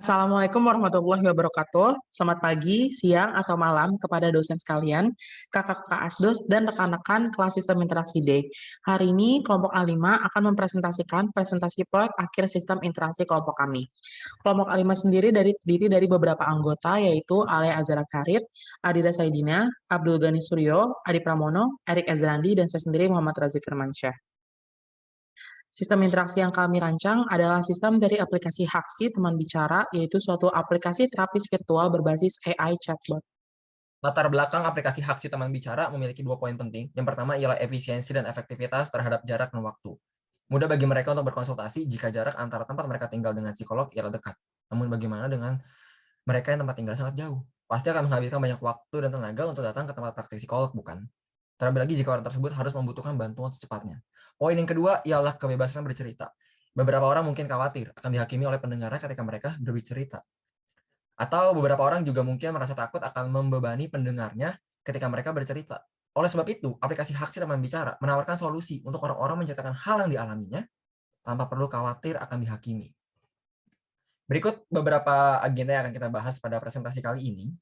Assalamualaikum warahmatullahi wabarakatuh. Selamat pagi, siang, atau malam kepada dosen sekalian, kakak-kakak ASDOS, dan rekan-rekan kelas sistem interaksi D. Hari ini, kelompok A5 akan mempresentasikan presentasi proyek akhir sistem interaksi kelompok kami. Kelompok A5 sendiri terdiri dari beberapa anggota, yaitu Ale Azhara Karit, Adira Saidina, Abdul Ghani Suryo, Adi Pramono, Erik Ezrandi, dan saya sendiri Muhammad Razi Firmansyah. Sistem interaksi yang kami rancang adalah sistem dari aplikasi Haksi Teman Bicara, yaitu suatu aplikasi terapis virtual berbasis AI chatbot. Latar belakang aplikasi Haksi Teman Bicara memiliki 2 poin penting. Yang pertama ialah efisiensi dan efektivitas terhadap jarak dan waktu. Mudah bagi mereka untuk berkonsultasi jika jarak antara tempat mereka tinggal dengan psikolog ialah dekat. Namun bagaimana dengan mereka yang tempat tinggal sangat jauh? Pasti akan menghabiskan banyak waktu dan tenaga untuk datang ke tempat praktik psikolog, bukan? Terlebih lagi jika orang tersebut harus membutuhkan bantuan secepatnya. Poin yang kedua ialah kebebasan bercerita. Beberapa orang mungkin khawatir akan dihakimi oleh pendengarnya ketika mereka berbicara. Atau beberapa orang juga mungkin merasa takut akan membebani pendengarnya ketika mereka bercerita. Oleh sebab itu, aplikasi Haksi Teman Bicara menawarkan solusi untuk orang-orang menceritakan hal yang dialaminya tanpa perlu khawatir akan dihakimi. Berikut beberapa agenda yang akan kita bahas pada presentasi kali ini.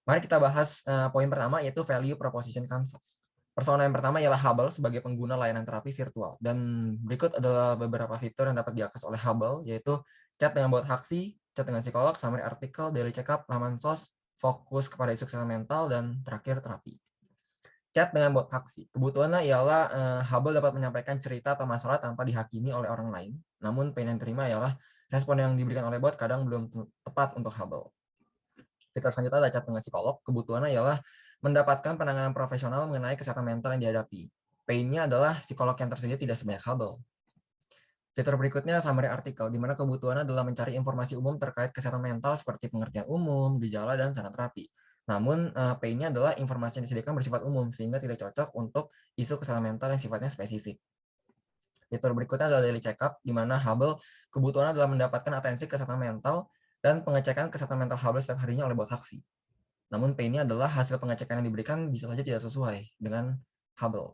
Mari kita bahas poin pertama, yaitu value proposition canvas. Persona yang pertama ialah Hubble sebagai pengguna layanan terapi virtual. Dan berikut adalah beberapa fitur yang dapat diakses oleh Hubble, yaitu chat dengan bot Haksi, chat dengan psikolog, summary artikel, daily check-up, laman sos, fokus kepada isu kesehatan mental, dan terakhir terapi. Chat dengan bot Haksi. Kebutuhannya ialah Hubble dapat menyampaikan cerita atau masalah tanpa dihakimi oleh orang lain. Namun poin yang terima ialah respon yang diberikan oleh bot kadang belum tepat untuk Hubble. Fitur selanjutnya adalah chat dengan psikolog. Kebutuhannya ialah mendapatkan penanganan profesional mengenai kesehatan mental yang dihadapi. Pain-nya adalah psikolog yang tersedia tidak sebanyak Hubble. Fitur berikutnya summary artikel, di mana kebutuhannya adalah mencari informasi umum terkait kesehatan mental seperti pengertian umum, gejala, dan saran terapi. Namun, pain-nya adalah informasi yang disediakan bersifat umum, sehingga tidak cocok untuk isu kesehatan mental yang sifatnya spesifik. Fitur berikutnya adalah daily check-up, di mana Hubble kebutuhannya adalah mendapatkan atensi kesehatan mental dan pengecekan kesehatan mental Hubble setiap harinya oleh bot Haksi. Namun pain-nya adalah hasil pengecekan yang diberikan bisa saja tidak sesuai dengan Hubble.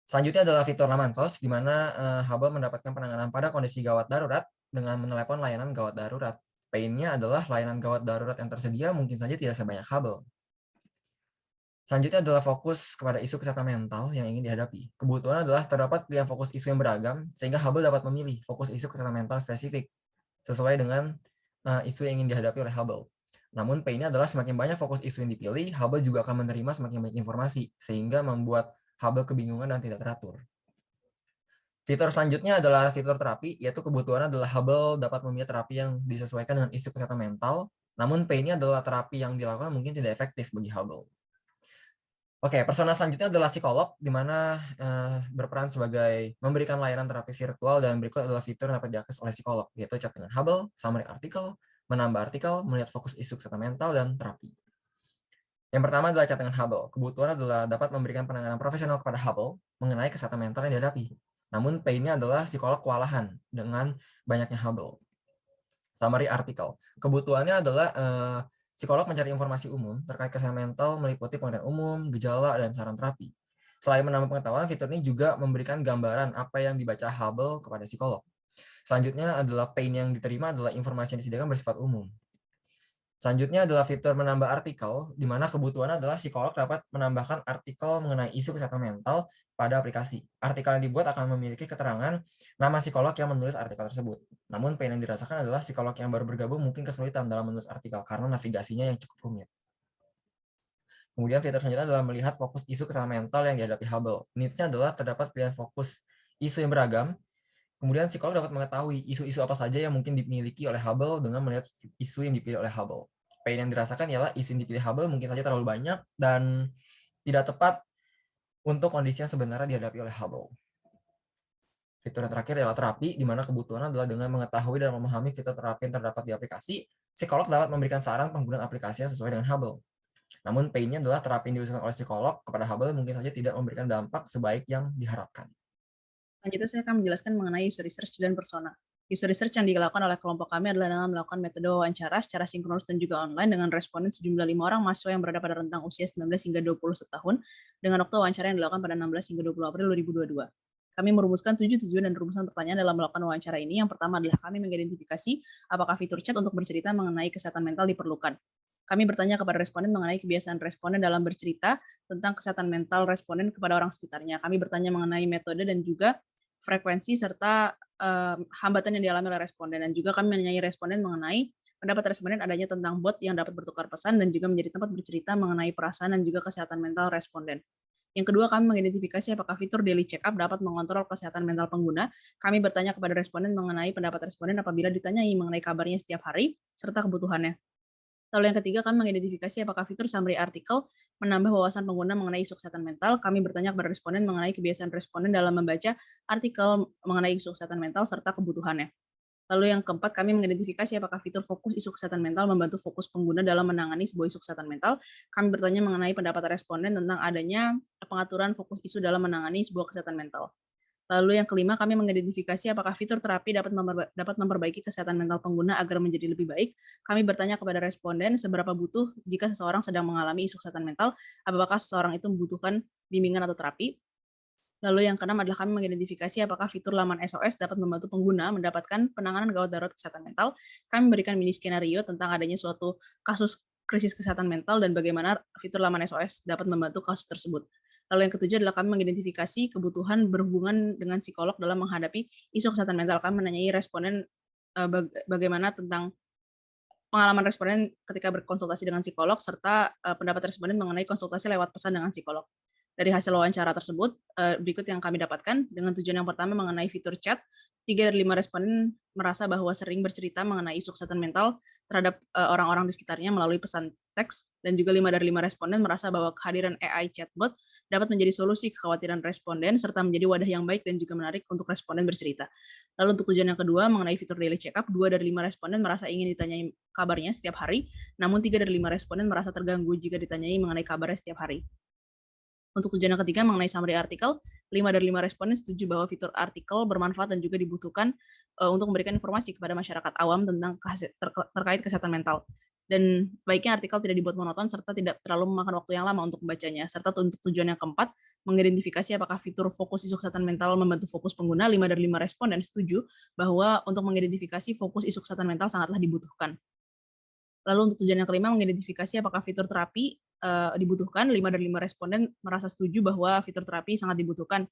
Selanjutnya adalah fitur laman sos, di mana Hubble mendapatkan penanganan pada kondisi gawat darurat dengan menelepon layanan gawat darurat. Pain-nya adalah layanan gawat darurat yang tersedia mungkin saja tidak sebanyak Hubble. Selanjutnya adalah fokus kepada isu kesehatan mental yang ingin dihadapi. Kebutuhan adalah terdapat pilihan fokus isu yang beragam, sehingga Hubble dapat memilih fokus isu kesehatan mental spesifik, sesuai dengan isu yang ingin dihadapi oleh Hubble. Namun pain-nya adalah semakin banyak fokus isu yang dipilih, Hubble juga akan menerima semakin banyak informasi, sehingga membuat Hubble kebingungan dan tidak teratur. Fitur selanjutnya adalah fitur terapi, yaitu kebutuhannya adalah Hubble dapat memilih terapi yang disesuaikan dengan isu kesehatan mental, namun pain-nya adalah terapi yang dilakukan mungkin tidak efektif bagi Hubble. Oke, persona selanjutnya adalah psikolog, di mana berperan sebagai memberikan layanan terapi virtual, dan berikut adalah fitur yang dapat diakses oleh psikolog, yaitu chat dengan Hubble, summary artikel, menambah artikel, melihat fokus isu kesehatan mental, dan terapi. Yang pertama adalah chat dengan Hubble. Kebutuhan adalah dapat memberikan penanganan profesional kepada Hubble mengenai kesehatan mental yang dihadapi. Namun pain-nya adalah psikolog kewalahan dengan banyaknya Hubble. Summary artikel. Kebutuhannya adalah psikolog mencari informasi umum terkait kesehatan mental meliputi pengertian umum, gejala, dan saran terapi. Selain menambah pengetahuan, fitur ini juga memberikan gambaran apa yang dibaca Hubble kepada psikolog. Selanjutnya adalah pain yang diterima adalah informasi yang disediakan bersifat umum. Selanjutnya adalah fitur menambah artikel, di mana kebutuhannya adalah psikolog dapat menambahkan artikel mengenai isu kesehatan mental pada aplikasi. Artikel yang dibuat akan memiliki keterangan nama psikolog yang menulis artikel tersebut. Namun pain yang dirasakan adalah psikolog yang baru bergabung mungkin kesulitan dalam menulis artikel karena navigasinya yang cukup rumit. Kemudian fitur selanjutnya adalah melihat fokus isu kesehatan mental yang dihadapi Hubble. Needs-nya adalah terdapat pilihan fokus isu yang beragam. Kemudian psikolog dapat mengetahui isu-isu apa saja yang mungkin dimiliki oleh Hubble dengan melihat isu yang dipilih oleh Hubble. Pain yang dirasakan ialah isu yang dipilih Hubble mungkin saja terlalu banyak dan tidak tepat untuk kondisi yang sebenarnya dihadapi oleh Hubble. Fitur yang terakhir adalah terapi, di mana kebutuhan adalah dengan mengetahui dan memahami fitur terapi yang terdapat di aplikasi, psikolog dapat memberikan saran penggunaan aplikasinya sesuai dengan Hubble. Namun pain-nya adalah terapi yang diusahakan oleh psikolog kepada Hubble mungkin saja tidak memberikan dampak sebaik yang diharapkan. Selanjutnya saya akan menjelaskan mengenai user research dan persona. User research yang dilakukan oleh kelompok kami adalah dengan melakukan metode wawancara secara sinkronus dan juga online dengan responden sejumlah 5 orang mahasiswa yang berada pada rentang usia 19 hingga 21 tahun dengan waktu wawancara yang dilakukan pada 16 hingga 20 April 2022. Kami merumuskan 7 tujuan dan rumusan pertanyaan dalam melakukan wawancara ini. Yang pertama adalah kami mengidentifikasi apakah fitur chat untuk bercerita mengenai kesehatan mental diperlukan. Kami bertanya kepada responden mengenai kebiasaan responden dalam bercerita tentang kesehatan mental responden kepada orang sekitarnya. Kami bertanya mengenai metode dan juga frekuensi serta hambatan yang dialami oleh responden, dan juga kami menanyai responden mengenai pendapat responden adanya tentang bot yang dapat bertukar pesan dan juga menjadi tempat bercerita mengenai perasaan dan juga kesehatan mental responden. Yang kedua, kami mengidentifikasi apakah fitur daily check-up dapat mengontrol kesehatan mental pengguna. Kami bertanya kepada responden mengenai pendapat responden apabila ditanyai mengenai kabarnya setiap hari, serta kebutuhannya. Lalu yang ketiga, kami mengidentifikasi apakah fitur summary artikel menambah wawasan pengguna mengenai isu kesehatan mental. Kami bertanya kepada responden mengenai kebiasaan responden dalam membaca artikel mengenai isu kesehatan mental, serta kebutuhannya. Lalu yang keempat, kami mengidentifikasi apakah fitur fokus isu kesehatan mental membantu fokus pengguna dalam menangani sebuah isu kesehatan mental. Kami bertanya mengenai pendapat responden tentang adanya pengaturan fokus isu dalam menangani sebuah kesehatan mental. Lalu yang kelima, kami mengidentifikasi apakah fitur terapi dapat memperbaiki kesehatan mental pengguna agar menjadi lebih baik. Kami bertanya kepada responden seberapa butuh jika seseorang sedang mengalami isu kesehatan mental, apakah seseorang itu membutuhkan bimbingan atau terapi. Lalu yang keenam adalah kami mengidentifikasi apakah fitur laman SOS dapat membantu pengguna mendapatkan penanganan gawat darurat kesehatan mental. Kami memberikan mini skenario tentang adanya suatu kasus krisis kesehatan mental dan bagaimana fitur laman SOS dapat membantu kasus tersebut. Lalu yang ketujuh adalah kami mengidentifikasi kebutuhan berhubungan dengan psikolog dalam menghadapi isu kesehatan mental. Kami menanyai responden bagaimana tentang pengalaman responden ketika berkonsultasi dengan psikolog, serta pendapat responden mengenai konsultasi lewat pesan dengan psikolog. Dari hasil wawancara tersebut, berikut yang kami dapatkan. Dengan tujuan yang pertama mengenai fitur chat, 3 dari 5 responden merasa bahwa sering bercerita mengenai isu kesehatan mental terhadap orang-orang di sekitarnya melalui pesan teks, dan juga 5 dari 5 responden merasa bahwa kehadiran AI chatbot dapat menjadi solusi kekhawatiran responden, serta menjadi wadah yang baik dan juga menarik untuk responden bercerita. Lalu untuk tujuan yang kedua, mengenai fitur daily check-up, 2 dari 5 responden merasa ingin ditanyai kabarnya setiap hari, namun 3 dari 5 responden merasa terganggu jika ditanyai mengenai kabarnya setiap hari. Untuk tujuan yang ketiga, mengenai summary artikel, 5 dari 5 responden setuju bahwa fitur artikel bermanfaat dan juga dibutuhkan untuk memberikan informasi kepada masyarakat awam tentang terkait kesehatan mental. Dan baiknya artikel tidak dibuat monoton serta tidak terlalu memakan waktu yang lama untuk membacanya. Serta untuk tujuan yang keempat, mengidentifikasi apakah fitur fokus isu kesehatan mental membantu fokus pengguna. 5 dari 5 responden setuju bahwa untuk mengidentifikasi fokus isu kesehatan mental sangatlah dibutuhkan. Lalu untuk tujuan yang kelima, mengidentifikasi apakah fitur terapi dibutuhkan. 5 dari 5 responden merasa setuju bahwa fitur terapi sangat dibutuhkan.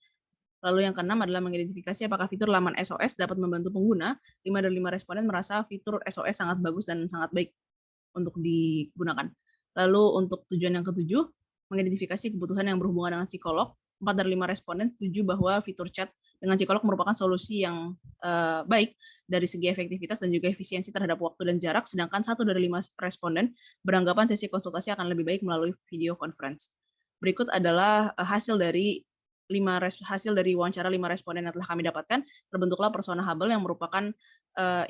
Lalu yang keenam adalah mengidentifikasi apakah fitur laman SOS dapat membantu pengguna. 5 dari 5 responden merasa fitur SOS sangat bagus dan sangat baik untuk digunakan. Lalu untuk tujuan yang ketujuh, mengidentifikasi kebutuhan yang berhubungan dengan psikolog. 4 dari 5 responden setuju bahwa fitur chat dengan psikolog merupakan solusi yang baik dari segi efektivitas dan juga efisiensi terhadap waktu dan jarak, sedangkan 1 dari 5 responden beranggapan sesi konsultasi akan lebih baik melalui video conference. Berikut adalah hasil dari wawancara 5 responden yang telah kami dapatkan. Terbentuklah persona Hubble yang merupakan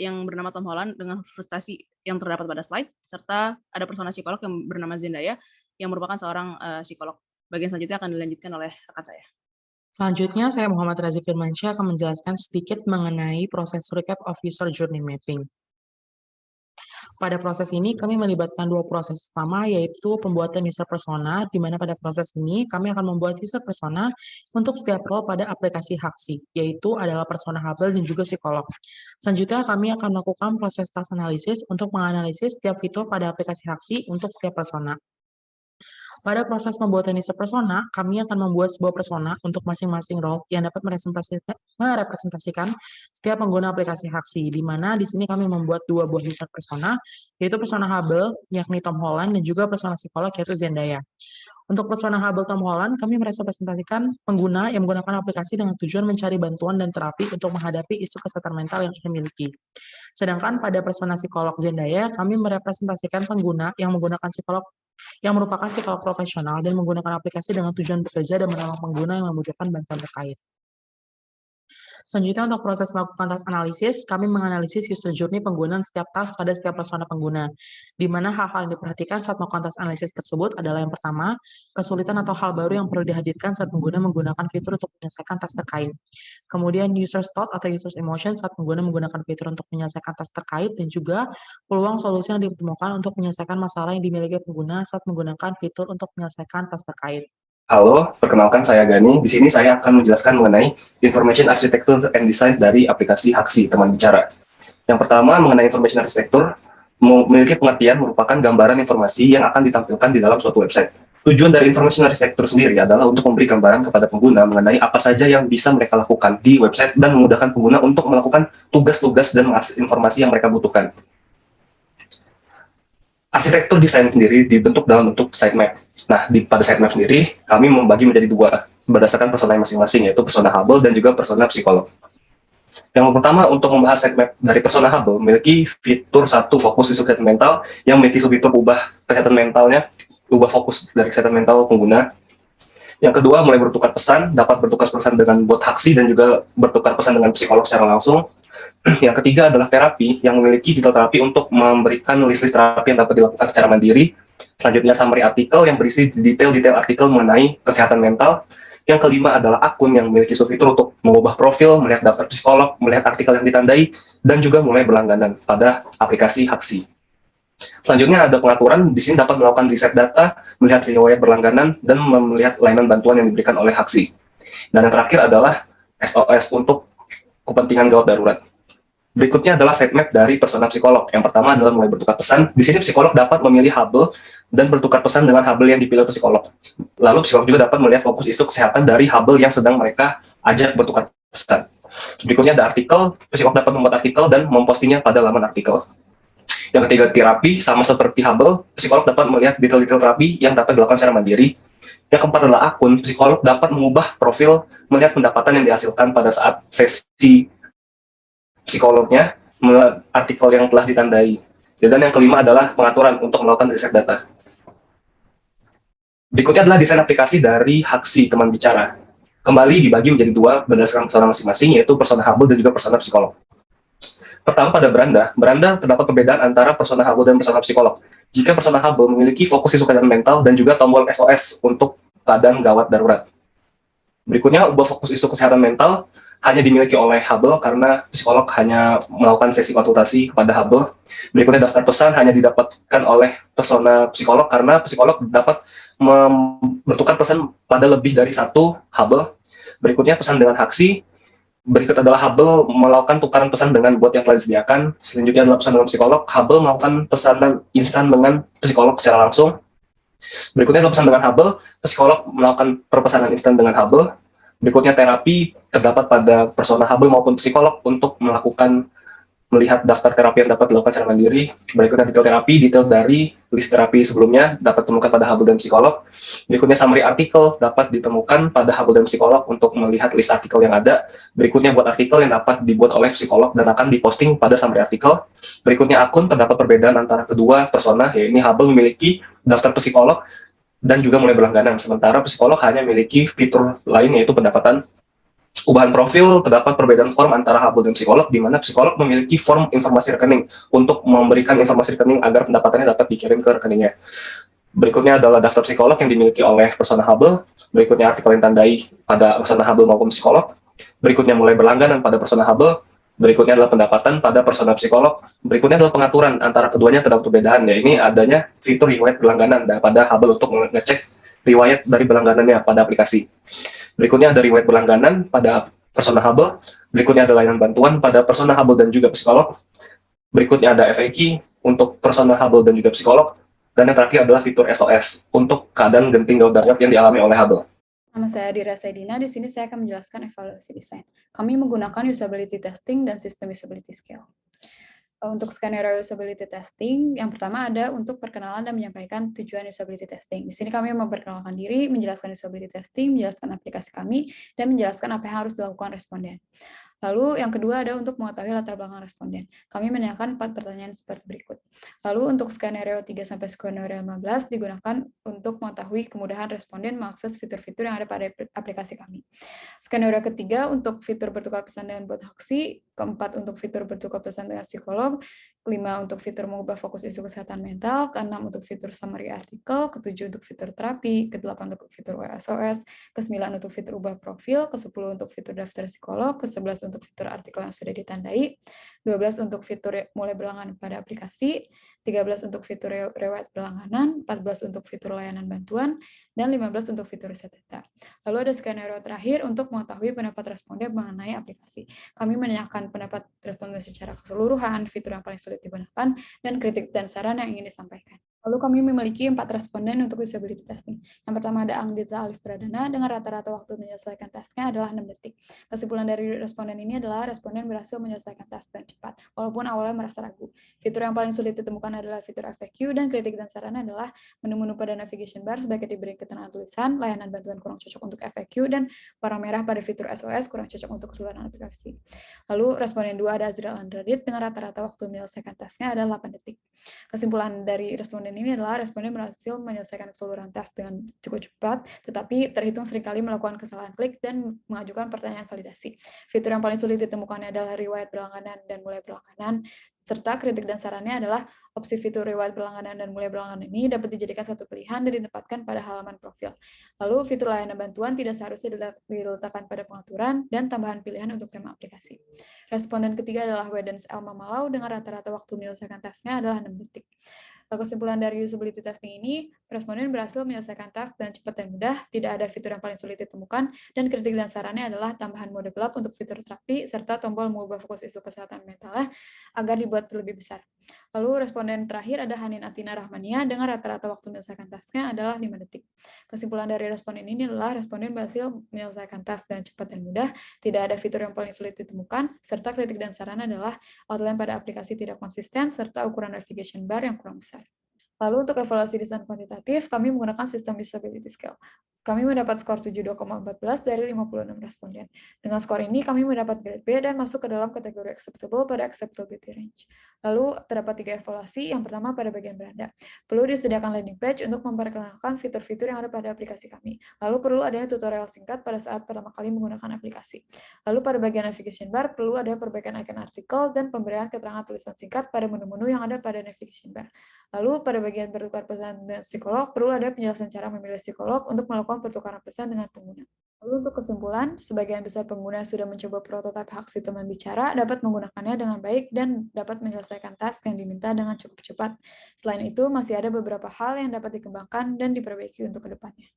yang bernama Tom Holland dengan frustasi yang terdapat pada slide, serta ada persona psikolog yang bernama Zendaya yang merupakan seorang psikolog. Bagian selanjutnya akan dilanjutkan oleh rekan saya. Selanjutnya, saya Muhammad Razi Firmansyah akan menjelaskan sedikit mengenai proses recap of user journey mapping. Pada proses ini, kami melibatkan 2 proses utama, yaitu pembuatan user persona, di mana pada proses ini kami akan membuat user persona untuk setiap role pada aplikasi Haxi, yaitu adalah persona Hubble dan juga psikolog. Selanjutnya, kami akan melakukan proses task analysis untuk menganalisis setiap fitur pada aplikasi Haxi untuk setiap persona. Pada proses pembuatan user persona, kami akan membuat sebuah persona untuk masing-masing role yang dapat merepresentasikan setiap pengguna aplikasi Haxi, di mana di sini kami membuat 2 buah user persona, yaitu persona Hubble, yakni Tom Holland, dan juga persona psikolog, yaitu Zendaya. Untuk persona Hubble Tom Holland, kami merepresentasikan pengguna yang menggunakan aplikasi dengan tujuan mencari bantuan dan terapi untuk menghadapi isu kesehatan mental yang ia miliki. Sedangkan pada persona psikolog Zendaya, kami merepresentasikan pengguna yang menggunakan psikolog yang merupakan psikolog profesional dan menggunakan aplikasi dengan tujuan bekerja dan menolong pengguna yang membutuhkan bantuan terkait. Selanjutnya, untuk proses melakukan task analisis, kami menganalisis user journey pengguna setiap task pada setiap persona pengguna, di mana hal-hal yang diperhatikan saat melakukan task analisis tersebut adalah yang pertama, kesulitan atau hal baru yang perlu dihadirkan saat pengguna menggunakan fitur untuk menyelesaikan task terkait. Kemudian user thought atau user emotion saat pengguna menggunakan fitur untuk menyelesaikan task terkait, dan juga peluang solusi yang ditemukan untuk menyelesaikan masalah yang dimiliki pengguna saat menggunakan fitur untuk menyelesaikan task terkait. Halo, perkenalkan saya Gani. Di sini saya akan menjelaskan mengenai Information Architecture and Design dari aplikasi Haksi teman bicara. Yang pertama, mengenai Information Architecture, memiliki pengertian merupakan gambaran informasi yang akan ditampilkan di dalam suatu website. Tujuan dari Information Architecture sendiri adalah untuk memberi gambaran kepada pengguna mengenai apa saja yang bisa mereka lakukan di website dan memudahkan pengguna untuk melakukan tugas-tugas dan mengakses informasi yang mereka butuhkan. Arsitektur desain sendiri dibentuk dalam bentuk sitemap. Nah, pada sitemap sendiri, kami membagi menjadi dua, berdasarkan persona masing-masing, yaitu persona Hubble dan juga persona psikolog. Yang pertama, untuk membahas sitemap dari persona Hubble, memiliki fitur satu fokus isu kesehatan mental, yang memiliki fitur ubah kesehatan mentalnya, ubah fokus dari kesehatan mental pengguna. Yang kedua, mulai bertukar pesan, dapat bertukar pesan dengan bot Haksi dan juga bertukar pesan dengan psikolog secara langsung. Yang ketiga adalah terapi, yang memiliki detail terapi untuk memberikan list-list terapi yang dapat dilakukan secara mandiri. Selanjutnya summary artikel yang berisi detail-detail artikel mengenai kesehatan mental. Yang kelima adalah akun yang memiliki fitur untuk mengubah profil, melihat daftar psikolog, melihat artikel yang ditandai, dan juga mulai berlangganan pada aplikasi Haksi. Selanjutnya ada pengaturan, di sini dapat melakukan riset data, melihat riwayat berlangganan, dan melihat layanan bantuan yang diberikan oleh Haksi. Dan yang terakhir adalah SOS untuk kepentingan gawat darurat. Berikutnya adalah sitemap dari persona psikolog. Yang pertama adalah mulai bertukar pesan. Di sini psikolog dapat memilih Hubble dan bertukar pesan dengan Hubble yang dipilih psikolog. Lalu psikolog juga dapat melihat fokus isu kesehatan dari Hubble yang sedang mereka ajak bertukar pesan. Berikutnya ada artikel, psikolog dapat membuat artikel dan mempostingnya pada laman artikel. Yang ketiga terapi, sama seperti Hubble, psikolog dapat melihat detail-detail terapi yang dapat dilakukan secara mandiri. Yang keempat adalah akun, psikolog dapat mengubah profil, melihat pendapatan yang dihasilkan pada saat sesi psikolognya, artikel yang telah ditandai. Dan yang kelima adalah pengaturan untuk melakukan riset data. Berikutnya adalah desain aplikasi dari Haksi teman bicara. Kembali dibagi menjadi dua berdasarkan persona masing-masing, yaitu persona Hubble dan juga persona psikolog. Pertama pada beranda terdapat perbedaan antara persona Hubble dan persona psikolog. Jika persona Hubble memiliki fokus isu kesehatan mental dan juga tombol SOS untuk keadaan gawat darurat. Berikutnya, ubah fokus isu kesehatan mental hanya dimiliki oleh Hubble karena psikolog hanya melakukan sesi konsultasi kepada Hubble. Berikutnya daftar pesan hanya didapatkan oleh persona psikolog karena psikolog dapat bertukar pesan pada lebih dari satu Hubble. Berikutnya pesan dengan Haksi. Berikut adalah Hubble melakukan tukaran pesan dengan bot yang telah disediakan. Selanjutnya adalah pesan dengan psikolog. Hubble melakukan pesanan instan dengan psikolog secara langsung. Berikutnya adalah pesan dengan Hubble. Psikolog melakukan perpesanan instan dengan Hubble. Berikutnya terapi terdapat pada persona Hubble maupun psikolog untuk melihat daftar terapi yang dapat dilakukan secara mandiri. Berikutnya detail terapi, detail dari list terapi sebelumnya dapat ditemukan pada Hubble dan psikolog. Berikutnya summary artikel dapat ditemukan pada Hubble dan psikolog untuk melihat list artikel yang ada. Berikutnya buat artikel yang dapat dibuat oleh psikolog dan akan diposting pada summary artikel. Berikutnya akun, terdapat perbedaan antara kedua persona, yaitu Hubble memiliki daftar psikolog dan juga mulai berlangganan, sementara psikolog hanya memiliki fitur lain yaitu pendapatan. Ubahan profil, terdapat perbedaan form antara Hubble dan psikolog, di mana psikolog memiliki form informasi rekening untuk memberikan informasi rekening agar pendapatannya dapat dikirim ke rekeningnya. Berikutnya adalah daftar psikolog yang dimiliki oleh persona Hubble. Berikutnya artikel yang tandai pada persona Hubble maupun psikolog. Berikutnya mulai berlangganan pada persona Hubble. Berikutnya adalah pendapatan pada persona psikolog. Berikutnya adalah pengaturan antara keduanya terdapat perbedaan. Ya, ini adanya fitur riwayat berlangganan pada Hubble untuk mengecek riwayat dari berlangganannya pada aplikasi. Berikutnya ada riwayat berlangganan pada persona Hubble. Berikutnya ada layanan bantuan pada persona Hubble dan juga psikolog. Berikutnya ada FAQ untuk persona Hubble dan juga psikolog. Dan yang terakhir adalah fitur SOS untuk keadaan genting gawat darurat yang dialami oleh Hubble. Nama saya Dira Saidina, di sini saya akan menjelaskan evaluasi desain. Kami menggunakan usability testing dan sistem usability scale. Untuk skenario usability testing, yang pertama ada untuk perkenalan dan menyampaikan tujuan usability testing. Di sini kami memperkenalkan diri, menjelaskan usability testing, menjelaskan aplikasi kami, dan menjelaskan apa yang harus dilakukan responden. Lalu yang kedua ada untuk mengetahui latar belakang responden. Kami menanyakan 4 pertanyaan seperti berikut. Lalu untuk skenario 3 sampai skenario 15 digunakan untuk mengetahui kemudahan responden mengakses fitur-fitur yang ada pada aplikasi kami. Skenario ketiga untuk fitur bertukar pesan dengan bot Haksi, keempat untuk fitur bertukar pesan dengan psikolog, kelima untuk fitur mengubah fokus isu kesehatan mental, keenam untuk fitur summary artikel, ketujuh untuk fitur terapi, kedelapan untuk fitur WSOS, ke-9 untuk fitur ubah profil, ke-10 untuk fitur daftar psikolog, ke-11 untuk fitur artikel yang sudah ditandai, 12 untuk fitur mulai berlangganan pada aplikasi, 13 untuk fitur riwayat berlangganan, 14 untuk fitur layanan bantuan, dan 15 untuk fitur riset data. Lalu ada skenario terakhir untuk mengetahui pendapat responden mengenai aplikasi. Kami menanyakan pendapat responden secara keseluruhan, fitur yang paling sulit digunakan, dan kritik dan saran yang ingin disampaikan. Lalu kami memiliki 4 responden untuk usability testing. Yang pertama ada Angditra Alif Pradana dengan rata-rata waktu menyelesaikan tasknya adalah 6 detik. Kesimpulan dari responden ini adalah responden berhasil menyelesaikan task dengan cepat, walaupun awalnya merasa ragu. Fitur yang paling sulit ditemukan adalah fitur FAQ, dan kritik dan saran adalah menu-menu pada navigation bar sebaiknya diberi keterangan tulisan, layanan bantuan kurang cocok untuk FAQ, dan warna merah pada fitur SOS kurang cocok untuk keseluruhan aplikasi. Lalu responden 2 ada Azril Andradit dengan rata-rata waktu menyelesaikan tasknya adalah 8 detik. Kesimpulan dari responden ini adalah responden berhasil menyelesaikan keseluruhan task dengan cukup cepat, tetapi terhitung seringkali melakukan kesalahan klik dan mengajukan pertanyaan validasi. Fitur yang paling sulit ditemukannya adalah riwayat berlangganan dan mulai berlangganan, serta kritik dan sarannya adalah opsi fitur riwayat berlangganan dan mulai berlangganan ini dapat dijadikan satu pilihan dan ditempatkan pada halaman profil. Lalu fitur layanan bantuan tidak seharusnya diletakkan pada pengaturan dan tambahan pilihan untuk tema aplikasi. Responden ketiga adalah Wedens Elma Malau dengan rata-rata waktu menyelesaikan tasknya adalah 6 detik. Kesimpulan dari usability testing ini, responden berhasil menyelesaikan task dengan cepat dan mudah, tidak ada fitur yang paling sulit ditemukan, dan kritik dan sarannya adalah tambahan mode gelap untuk fitur terapi, serta tombol mengubah fokus isu kesehatan mentalnya agar dibuat lebih besar. Lalu responden terakhir ada Hanin Atina Rahmania dengan rata-rata waktu menyelesaikan tasknya adalah 5 detik. Kesimpulan dari responden ini adalah responden berhasil menyelesaikan task dengan cepat dan mudah, tidak ada fitur yang paling sulit ditemukan, serta kritik dan saran adalah outline pada aplikasi tidak konsisten, serta ukuran navigation bar yang kurang besar. Lalu untuk evaluasi desain kuantitatif, kami menggunakan sistem usability scale. Kami mendapat skor 72,14 dari 56 responden. Dengan skor ini, kami mendapat grade B dan masuk ke dalam kategori acceptable pada acceptability range. Lalu, terdapat 3 evaluasi. Yang pertama pada bagian beranda. Perlu disediakan landing page untuk memperkenalkan fitur-fitur yang ada pada aplikasi kami. Lalu, perlu adanya tutorial singkat pada saat pertama kali menggunakan aplikasi. Lalu, pada bagian navigation bar, perlu ada perbaikan icon artikel dan pemberian keterangan tulisan singkat pada menu-menu yang ada pada navigation bar. Lalu, pada bagian bertukar pesan dengan psikolog, perlu ada penjelasan cara memilih psikolog untuk melakukan pertukaran pesan dengan pengguna. Lalu untuk kesimpulan, sebagian besar pengguna sudah mencoba prototipe Haksi teman bicara, dapat menggunakannya dengan baik dan dapat menyelesaikan task yang diminta dengan cukup cepat. Selain itu, masih ada beberapa hal yang dapat dikembangkan dan diperbaiki untuk kedepannya.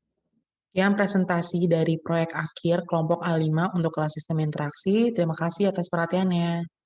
Yang presentasi dari proyek akhir kelompok A5 untuk kelas sistem interaksi. Terima kasih atas perhatiannya.